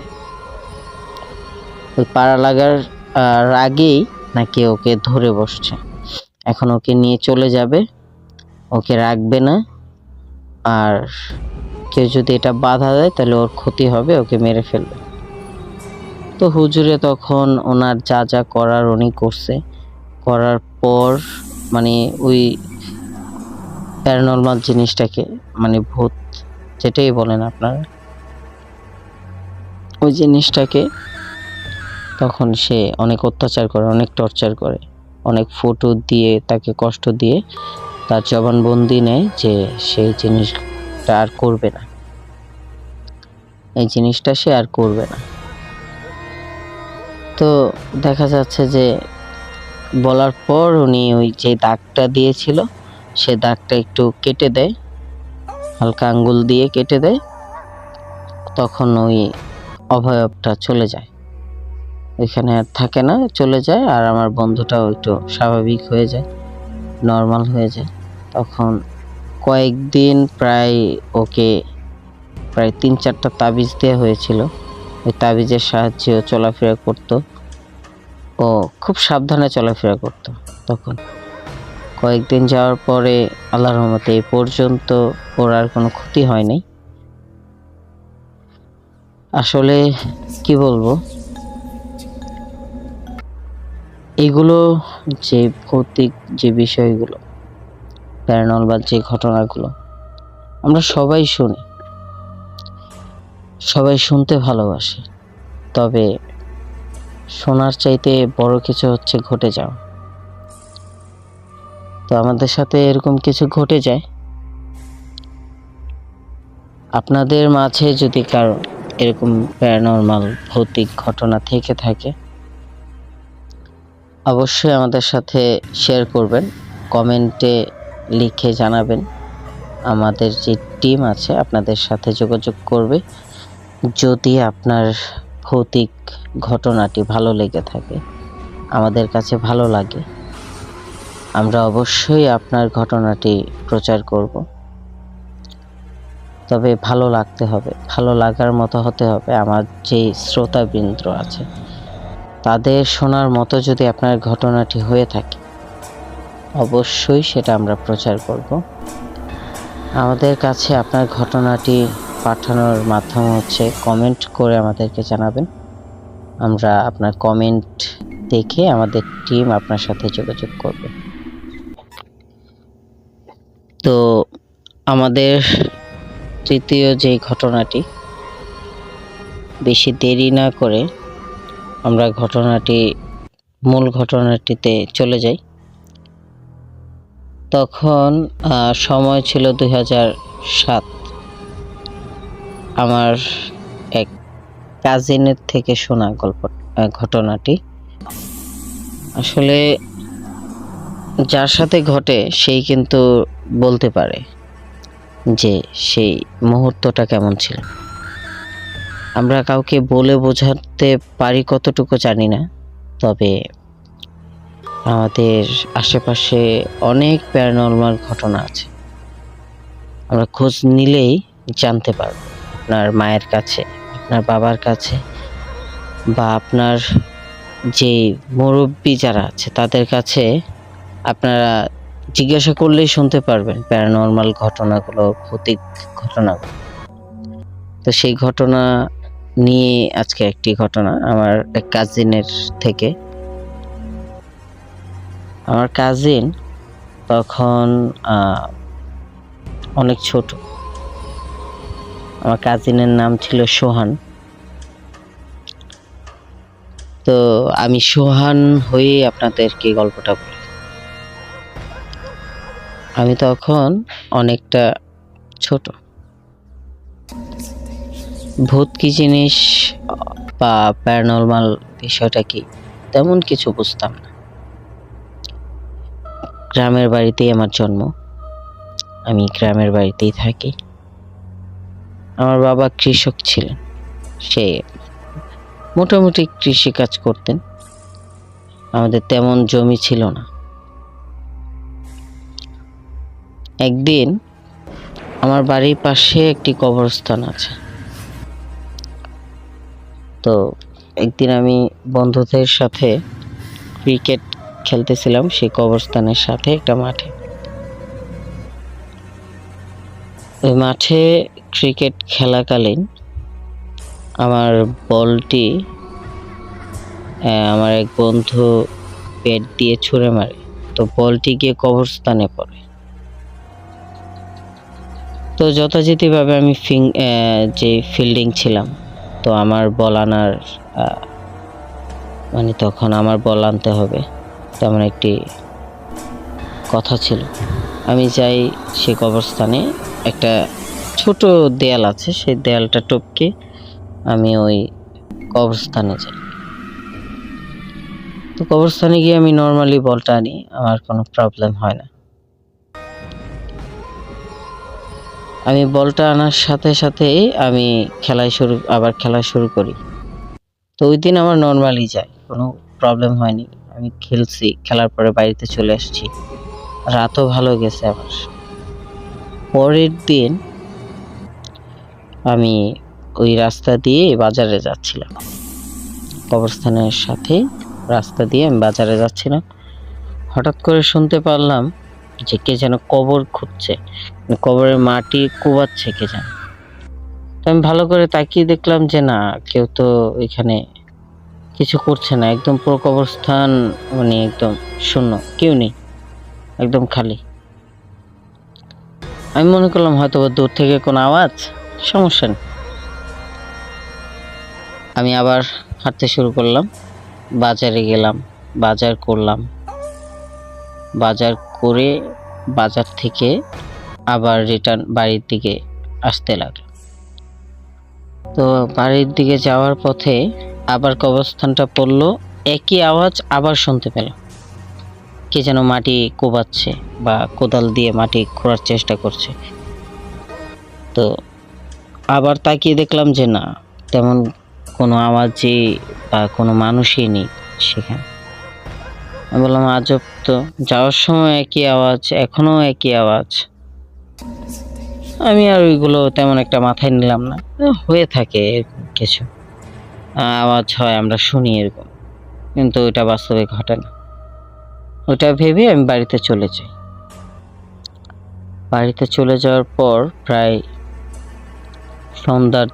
ওই পাড়া লাগার আগেই নাকি ওকে ধরে বসছে। এখন ওকে নিয়ে চলে যাবে, ওকে রাখবে না, আর কেউ যদি এটা বাধা দেয় তাহলে ওর ক্ষতি হবে, ওকে মেরে ফেলবে। তো হুজুরে তখন ওনার যা যা করার উনি করছে, করার পর মানে ওই প্যারানর্মাল জিনিসটাকে, মানে ভূত যেটাই বলেন আপনারা, ওই জিনিসটাকে তখন সে অনেক অত্যাচার করে, অনেক টর্চার করে, অনেক ফটো দিয়ে তাকে কষ্ট দিয়ে তার জবানবন্দি নেয় যে সেই জিনিসটা আর করবে না, এই জিনিসটা সে আর করবে না। তো দেখা যাচ্ছে যে বলার পর উনি ওই যে দাগটা দিয়েছিল সে দাগটা একটু কেটে দেয়, হালকা আঙ্গুল দিয়ে কেটে দেয়, তখন ওই অবয়বটা চলে যায়, এখানে আর থাকে না, চলে যায়। আর আমার বন্ধুটাও একটু স্বাভাবিক হয়ে যায়, নর্মাল হয়ে যায়। তখন কয়েকদিন ওকে প্রায় 3-4টা তাবিজ দেওয়া হয়েছিল, ওই তাবিজের সাহায্যে চলাফেরা করতো, ও খুব সাবধানে চলাফেরা করতো। তখন কয়েকদিন যাওয়ার পরে আল্লাহর রহমতে এই পর্যন্ত ওর আর কোনো ক্ষতি হয়নি। আসলে কি বলবো, এগুলো যে ভৌতিক যে বিষয়গুলো, প্যারানর্মাল যে ঘটনাগুলো আমরা সবাই শুনি, সবাই শুনতে ভালোবাসে, তবে শোনার চাইতে বড় কিছু হচ্ছে ঘটে যাওয়া। তো আমাদের সাথে এরকম কিছু ঘটে যায়। আপনাদের মাঝে যদি কারো এরকম প্যারানর্মাল ভৌতিক ঘটনা থেকে থাকে অবশ্যই আমাদের সাথে শেয়ার করবেন, কমেন্টে লিখে জানাবেন। আমাদের যে টিম আছে আপনাদের সাথে যোগাযোগ করবে। যদি আপনার ভৌতিক ঘটনাটি ভালো লেগে থাকে, আমাদের কাছে ভালো লাগে, আমরা অবশ্যই আপনার ঘটনাটি প্রচার করব। তবে ভালো লাগতে হবে, ভালো লাগার মতো হতে হবে। আমার যে শ্রোতাবৃন্দ আছে তাদের শোনার মতো যদি আপনার ঘটনাটি হয়ে থাকে অবশ্যই সেটা আমরা প্রচার করব। আমাদের কাছে আপনার ঘটনাটি পাঠানোর মাধ্যম হচ্ছে কমেন্ট করে আমাদেরকে জানাবেন। আমরা আপনার কমেন্ট দেখে আমাদের টিম আপনার সাথে যোগাযোগ করবে। তো আমাদের তৃতীয় যে ঘটনাটি, বেশি দেরি না করে আমরা মূল ঘটনাটিতে চলে যাই। তখন সময় ছিল 2007। আমার এক কাজিনের থেকে শোনা ঘটনাটি। আসলে যার সাথে ঘটে সেই কিন্তু বলতে পারে যে সেই মুহূর্তটা কেমন ছিল। আমরা কাউকে বলে বোঝাতে পারি কতটুকু জানি না, তবে আমাদের আশেপাশে অনেক প্যারানর্মাল ঘটনা আছে, আমরা খোঁজ নিলেই জানতে পারবো। আপনার মায়ের কাছে, আপনার বাবার কাছে, বা আপনার যে মুরব্বী যারা আছে তাদের কাছে আপনারা জিজ্ঞাসা করলেই শুনতে পারবেন প্যারানর্মাল ঘটনাগুলো, ভৌতিক ঘটনাগুলো। তো সেই ঘটনা নিয়ে আজকে একটি ঘটনা আমার এক কাজিনের থেকে। আমার কাজিন তখন অনেক ছোট। আমার কাজিনের নাম ছিল সোহান। তো আমি সোহান হয়ে আপনাদেরকে গল্পটা বলি। আমি তখন অনেকটা ছোট, ভূত কি জিনিস বা প্যারানর্মাল বিষয়টা কি তেমন কিছু বুঝতাম না। গ্রামের বাড়িতেই আমার জন্ম, আমি গ্রামের বাড়িতেই থাকি। আমার বাবা কৃষক ছিলেন, সে মোটামুটি কৃষি কাজ করতেন। আমাদের তেমন জমি ছিল না। একদিন আমার বাড়ির পাশে একটি কবরস্থান আছে। তো একদিন আমি বন্ধুদের সাথে ক্রিকেট খেলতেছিলাম সেই কবরস্থানের সাথে একটা মাঠে। ওই মাঠে ক্রিকেট খেলাকালীন আমার বলটি আমার এক বন্ধু ব্যাট দিয়ে ছুঁড়ে মারে, তো বলটি গিয়ে কবরস্থানে পড়ে। তো যথারীতিভাবে আমি যে ফিল্ডিং ছিলাম তো আমার বল আনার মানে তখন আমার বল আনতে হবে, তেমন একটি কথা ছিল। আমি যাই সে কবরস্থানে, একটা ছোট দেয়াল আছে, সেই দেয়ালটা টপকে আমি ওই কবরস্থানে যাই। তো কবরস্থানে গিয়ে আমি নর্মালি বলটা আনি, আমার কোনো প্রবলেম হয় না। আমি বলটা আনার সাথে সাথেই আমি আবার খেলা শুরু করি। তো ওই দিন আমার নর্মালি যায়, কোনো প্রবলেম হয়নি। আমি খেলছি, খেলার পরে বাড়িতে চলে আসছি, রাতও ভালো গেছে আমার। পরের দিন আমি ওই রাস্তা দিয়ে বাজারে যাচ্ছিলাম, কবরস্থানের সাথে রাস্তা দিয়ে আমি বাজারে যাচ্ছিলাম। হঠাৎ করে শুনতে পারলাম যে কে যেন কবর খুঁড়ছে, কবরের মাটি কোবাচ্ছে কে যেন। তো আমি ভালো করে তাকিয়ে দেখলাম যে না, কেউ তো এখানে কিছু করছে না, একদম পুরো কবরস্থান মানে একদম শূন্য, কেউ নেই, একদম খালি। আমি মনে করলাম হয়তো দূর থেকে কোনো আওয়াজ, সমস্যা নেই। আমি আবার হাঁটতে শুরু করলাম, বাজারে গেলাম, বাজার করলাম, বাজার করে বাজার থেকে আবার রিটার্ন বাড়ির দিকে আসতে লাগলো। তো বাড়ির দিকে যাওয়ার পথে আবার কবরস্থানটা পড়লো, একই আওয়াজ আবার শুনতে পেলাম, কে যেন মাটি কোবাচ্ছে বা কোদাল দিয়ে মাটি খোঁড়ার চেষ্টা করছে। তো আবার তাকিয়ে দেখলাম যে না, তেমন কোনো আওয়াজই বা কোনো মানুষই নেই সেখানে। আমি বললাম আজব তো, যাওয়ার সময় একই আওয়াজ, এখনো একই আওয়াজ। আমি আর ওইগুলো তেমন একটা মাথায় নিলাম না, হয়ে থাকে এরকম কিছু আওয়াজ হয়, আমরা শুনি এরকম, কিন্তু ওইটা বাস্তবে ঘটে না। ওইটা ভেবে আমি বাড়িতে চলে যাই। বাড়িতে চলে যাওয়ার পর প্রায় সন্ধ্যার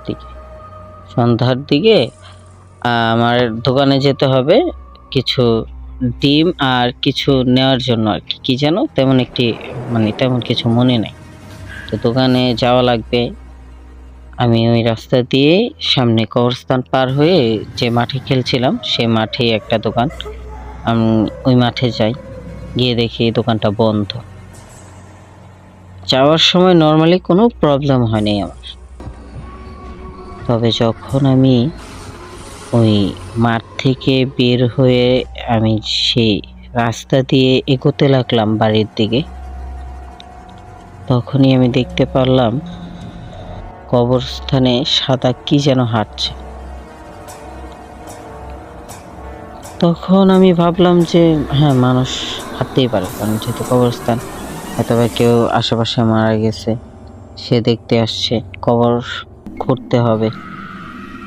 দিকে আমার দোকানে যেতে হবে কিছু ডিম আর কিছু নেওয়ার জন্য আর কি যেন তেমন একটি মানে তেমন কিছু মনে নেই। তো দোকানে যাওয়া লাগবে। আমি ওই রাস্তা দিয়ে সামনে কবরস্থান পার হয়ে যে মাঠে খেলছিলাম সেই মাঠে একটা দোকান, আমি ওই মাঠে যাই, গিয়ে দেখি দোকানটা বন্ধ। যাওয়ার সময় নর্মালি কোনো প্রবলেম হয়নি আমার, তবে যখন আমি ওই মাঠ থেকে বের হয়ে আমি সেই রাস্তা দিয়ে এগোতে লাগলাম বাড়ির দিকে, তখনই আমি দেখতে পারলাম কবরস্থানে সাদা কি যেন হাঁটছে। তখন আমি ভাবলাম যে হ্যাঁ, মানুষ হাঁটতেই পারে, কারণ যেহেতু কবরস্থান, হয়তো বা কেউ আশেপাশে মারা গেছে, সে দেখতে আসছে, কবর খুঁড়তে হবে,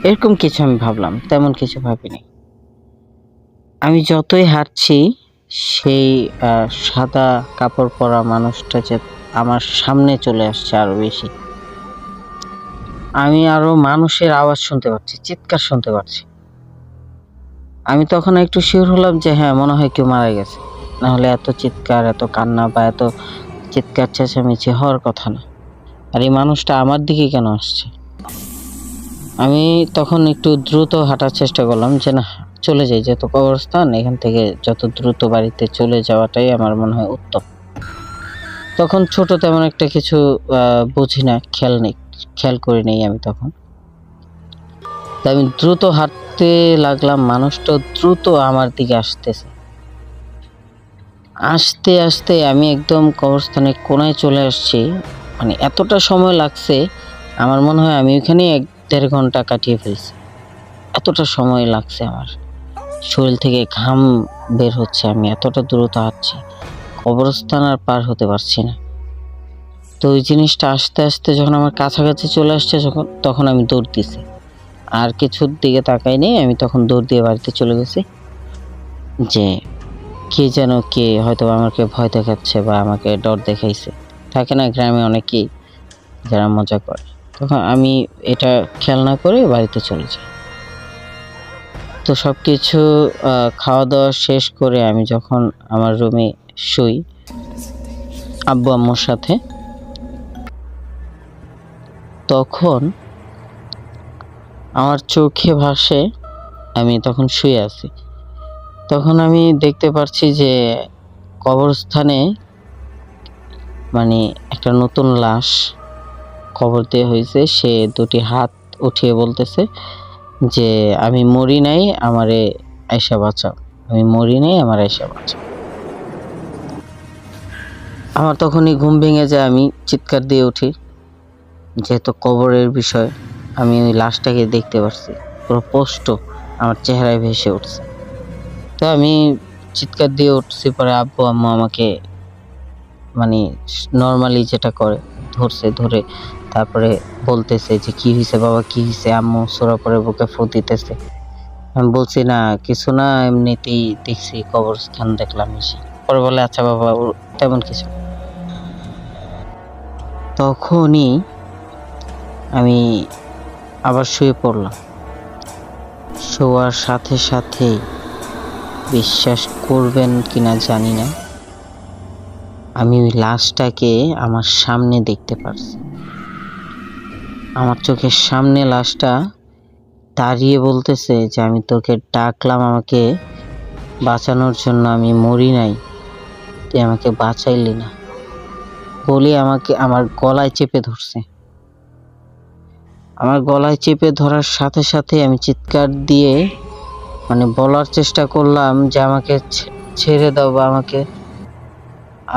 এরকম কিছু আমি ভাবলাম, তেমন কিছু ভাবিনি। আমি যতই হাঁটছি সেই সাদা কাপড় পরা মানুষটা যে আমার সামনে চলে আসছে আরো বেশি। আমি আরো মানুষের আওয়াজ শুনতে পাচ্ছি, চিৎকার শুনতে পাচ্ছি। আমি তখন একটু শিওর হলাম যে হ্যাঁ, মনে হয় কেউ মারা গেছে, না হলে এত চিৎকার, এত কান্না বা এত চিৎকার চেঁচামেচি হওয়ার কথা না। আর এই মানুষটা আমার দিকে কেন আসছে? আমি তখন একটু দ্রুত হাঁটার চেষ্টা করলাম যে না, চলে যাই, যেহেতু কবরস্থান, এখান থেকে যত দ্রুত বাড়িতে চলে যাওয়াটাই আমার মনে হয় উত্তম। তখন ছোট তেমন একটা কিছু বুঝি না, খেয়াল করি নেই আমি তখন। তো আমি দ্রুত হাঁটতে লাগলাম, মানুষটা দ্রুত আমার দিকে আসতেছে। আস্তে আস্তে আমি একদম কবরস্থানের কোনায় চলে আসছি। মানে এতটা সময় লাগছে, আমার মনে হয় আমি ওইখানে 1-1.5 ঘন্টা কাটিয়ে ফেলছি। এতটা সময় লাগছে আমার, শরীর থেকে ঘাম বের হচ্ছে, আমি এতটা দ্রুত হাঁটছি, কবরস্থান আর পার হতে পারছি না। তো ওই জিনিসটা আস্তে আস্তে যখন আমার কাছাকাছি চলে আসছে, তখন আমি দৌড় দিছি, আর কিছুর দিকে তাকাই নেই, আমি তখন দৌড় দিয়ে বাড়িতে চলে গেছি। যে কে হয়তো আমাকে ভয় দেখাচ্ছে বা আমাকে ডর দেখাইছে, থাকে না গ্রামে অনেকেই যারা মজা করে, তখন আমি এটা খেয়াল না করে বাড়িতে চলে যাই। তো সব কিছু খাওয়া দাওয়া শেষ করে আমি যখন আমার রুমে শুই আব্বু আম্মুর সাথে, তখন আমার চোখে ভাসে, আমি তখন শুয়ে আছি। তখন আমি দেখতে পারছি যে কবরস্থানে মানে একটা নতুন লাশ কবর দেওয়া হয়েছে। সে দুটি হাত উঠিয়ে বলতেছে যে আমি মরি নাই, আমারে আইসা বাঁচাও, আমি মরি নাই, আমার আইসা বাঁচাও। আমার তখনই ঘুম ভেঙে যায়, আমি চিৎকার দিয়ে উঠি। যেহেতু কবরের বিষয়, আমি ওই লাশটাকে দেখতে পারছি, পুরো স্পষ্ট আমার চেহারায় ভেসে উঠছে। তো আমি চিৎকার দিয়ে উঠছি, পরে আব্বু আম্মু আমাকে মানে নর্মালি যেটা করে ধরছে, ধরে তারপরে বলতেছে যে কি হয়েছে বাবা, কি হয়েছে। আম্মু সোরা পরে বুকে ফু দিতেছে। আমি বলছি না কিছু না, এমনিতেই দেখছি কবরস্থান দেখলাম এসে। পরে বলে আচ্ছা বাবা, তেমন কিছু। তখনই আমি আবার শুয়ে পড়লাম। শোয়ার সাথে সাথেই, বিশ্বাস করবেন কিনা জানি না, আমি ওই লাশটাকে আমার সামনে দেখতে পারছি। আমার চোখের সামনে লাশটা দাঁড়িয়ে বলতেছে যে আমি তোকে ডাকলাম আমাকে বাঁচানোর জন্য, আমি মরি নাই, তুই আমাকে বাঁচাইলি না, বলে আমাকে আমার গলায় চেপে ধরছে। আমার গলায় চেপে ধরার সাথে সাথে আমি চিৎকার দিয়ে মানে বলার চেষ্টা করলাম যে আমাকে ছেড়ে দাও, বা আমাকে,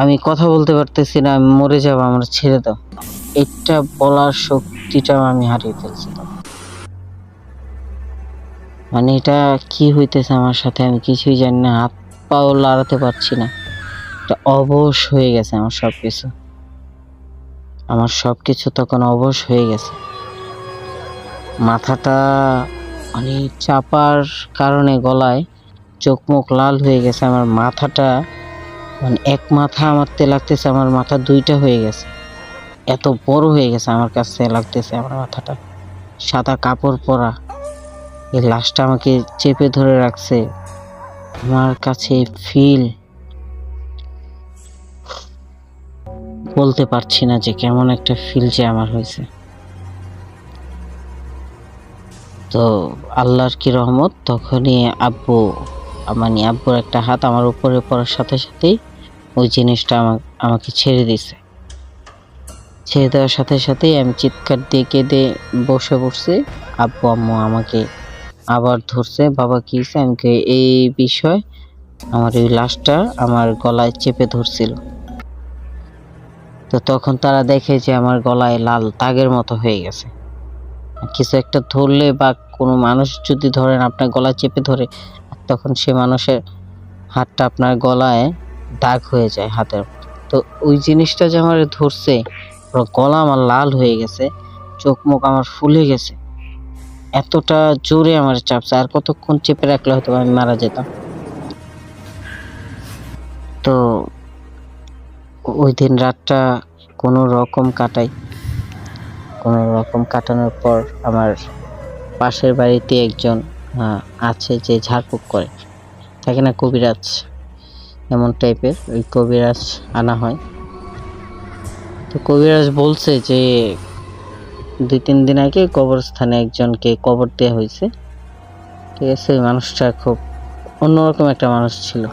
আমি কথা বলতে পারতেছি না, আমি মরে যাবো, আমার ছেড়ে দাও। এটা বলার শক্তিটাও আমি হারিয়ে ফেলছি। মানে এটা কি হইতেছে আমার সাথে আমি কিছুই জানি না, হাত পাও লড়াতে পারছি না। এটা অবশ হয়ে গেছে আমার সবকিছু, আমার সবকিছু তখন অবশ হয়ে গেছে। মাথাটা মানে চাপার কারণে গলায় চোখ মুখ লাল হয়ে গেছে। আমার মাথাটা মানে এক মাথা আমারতে লাগতেছে, আমার মাথা দুইটা হয়ে গেছে, এত বড় হয়ে গেছে আমার কাছে লাগতেছে আমার মাথাটা। সাদা কাপড় পরা, এই লাশটা আমাকে চেপে ধরে রাখছে। আমার কাছে ফিল বলতে পারছি না যে কেমন একটা ফিল যে আমার হয়েছে। তো আল্লাহর কি রহমত, তখনই আব্বুর একটা হাত আমার উপরে পড়ার সাথে সাথেই ওই জিনিসটা আমাকে ছেড়ে দিছে। ছেড়ে দেওয়ার সাথে সাথেই আমি চিৎকার দিয়ে কেঁদে বসে পড়ছি। আব্বু আম্মু আমাকে আবার ধরছে, বাবা কি হয়েছে, আমাকে এই বিষয় আমার এই লাশটা আমার গলায় চেপে ধরছিল। তো তখন তারা দেখে যে আমার গলায় লাল দাগের মতো হয়ে গেছে। কিছু একটা ধরলে বা কোনো মানুষ যদি ধরেন আপনার গলা চেপে ধরে, তখন সে মানুষের হাতটা আপনার গলায় দাগ হয়ে যায় হাতের। তো ওই জিনিসটা যে আমার ধরছে, পুরো গলা আমার লাল হয়ে গেছে, চোখ মুখ আমার ফুলে গেছে, এতটা জোরে আমার চাপছে। আর কতক্ষণ চেপে রাখলে হয়তো আমি মারা যেতাম। তো ওই দিন রাতটা কোনো রকম কাটাই। কোনো রকম কাটানোর পর আমার পাশের বাড়িতে একজন আছে যে ঝাড়ফুঁক করে, থাকে না কবিরাজ, এমন টাইপের, ওই কবিরাজ আনা হয়। তো কবিরাজ বলছে যে 2-3 দিন আগে কবরস্থানে একজনকে কবর দেওয়া হয়েছে, ঠিক আছে। ওই মানুষটা খুব অন্যরকম একটা মানুষ ছিল।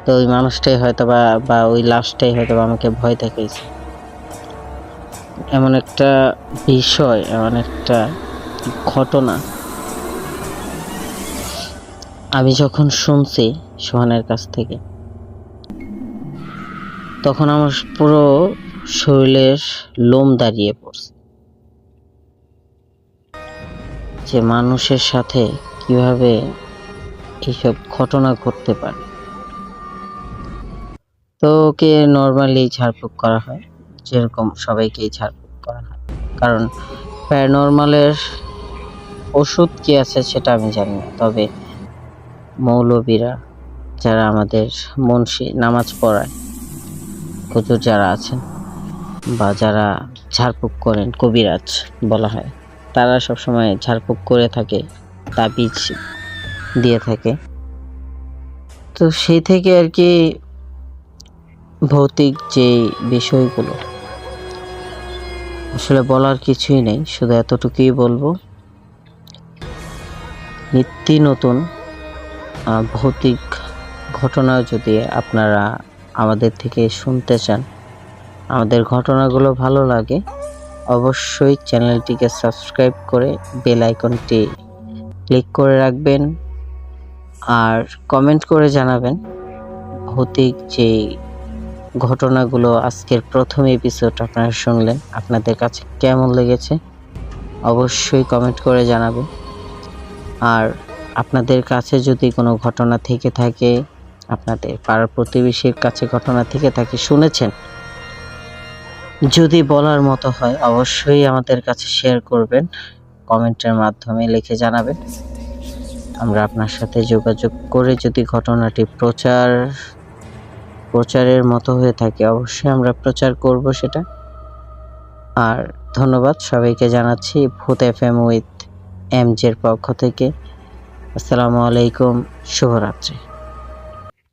তো ওই মানুষটাই হয়তো বা ওই লাশটাই হয়তো আমাকে ভয় দেখাইছে। এমন একটা বিষয়, এমন একটা ঘটনা আমি যখন শুনছি সোহানের কাছ থেকে, তখন আমার পুরো শরীরের লোম দাঁড়িয়ে পড়ছে, যে মানুষের সাথে কিভাবে এইসব ঘটনা ঘটতে পারে। তো ওকে নর্মালি ঝাড়ফুঁক করা হয়, যেরকম সবাইকেই ঝাড়ফুঁক করা হয়, কারণ প্যারানর্মালের ওষুধ কি আছে সেটা আমি জানি না। তবে মৌলবীরা যারা আমাদের মুন্সি নামাজ পড়ায়, হুজুর যারা আছেন বা যারা ঝাড়ফুঁক করেন, কবিরাজ বলা হয়, তারা সবসময় ঝাড়ফুঁক করে থাকে, তাবিজ দিয়ে থাকে। তো সেই থেকে আর কি ভৌতিক যে বিষয়গুলো আসলে বলার কিছুই নেই, শুধু এতটুকুই বলবো, নিত্য নতুন ভৌতিক ঘটনা যদি আপনারা আমাদের থেকে শুনতে চান, আমাদের ঘটনাগুলো ভালো লাগে, অবশ্যই চ্যানেলটিকে সাবস্ক্রাইব করে বেল আইকনটি ক্লিক করে রাখবেন আর কমেন্ট করে জানাবেন ভৌতিক যে ঘটনাগুলো আজকের প্রথম এপিসোড আপনারা শুনলেন আপনাদের কাছে কেমন লেগেছে অবশ্যই কমেন্ট করে জানাবেন। আর আপনাদের কাছে যদি কোনো ঘটনা থেকে থাকে, আপনাদের পাড়ার প্রতিবেশীর কাছে ঘটনা থেকে থাকে শুনেছেন, যদি বলার মতো হয় অবশ্যই আমাদের কাছে শেয়ার করবেন, কমেন্টের মাধ্যমে লিখে জানাবেন। আমরা আপনার সাথে যোগাযোগ করে যদি ঘটনাটি প্রচারের মতো হয়ে থাকে অবশ্যই আমরা প্রচার করব সেটা। আর ধন্যবাদ সবাইকে জানাচ্ছি ভূত এফএম উইথ এমজের পক্ষ থেকে। আসসালামু আলাইকুম, শুভরাত্রি।